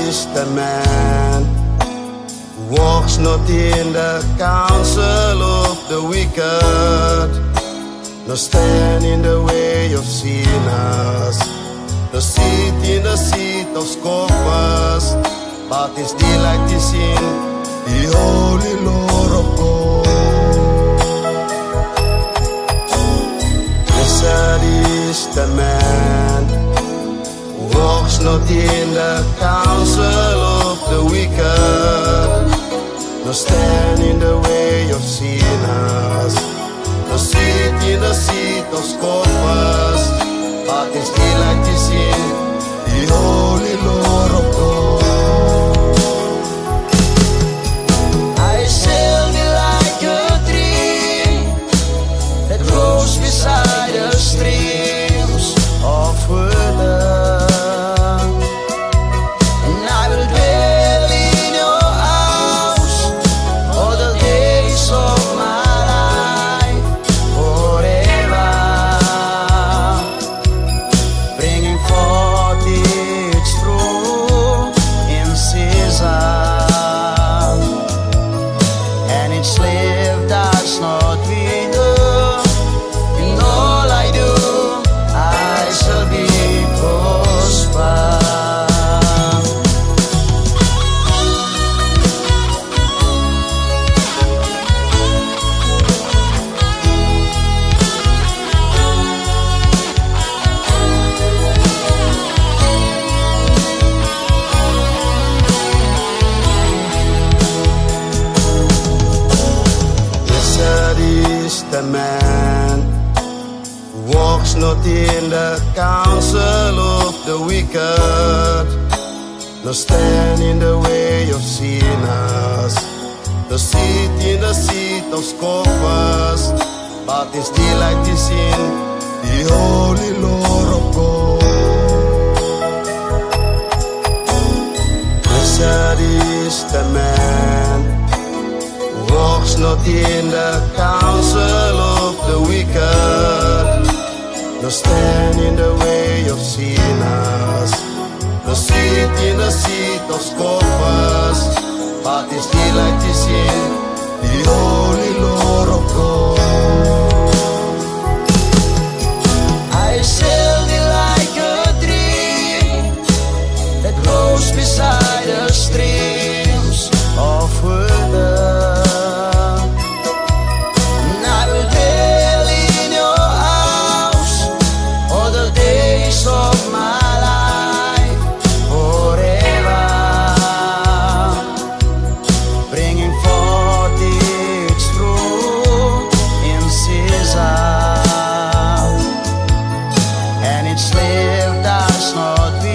is the man who walks not in the counsel of the wicked, nor stand in the way of sinners, nor sit in the seat of scoffers, but his delight is in the holy Lord of God. Blessed is the man who walks not in the counsel of the wicked, nor stand in the way of sinners, nor sit in the seat of scoffers, but his delight is in the holy Lord of God. I shall be like a tree that grows beside the streams of water, and I will dwell in your house all the days of my life forever, bringing forth its fruit in season, and its leaf does not wither. In all I do, I shall be prosper. Blessed is the man who walks not in the counsel of the wicked, nor stand in the way of sinners, nor sit in the seat of scoffers, but his delight is in the holy Lord of God. Blessed is the man who walks not in the counsel of the wicked, nor stand in the way of sinners, nor sit in the seat of scoffers, but his delight is in the holy Lord of God. I shall be like a tree that grows beside the streams of water, and I will dwell in your house all the days of my life forever, bringing forth its fruit in season, and its leaf does not wither.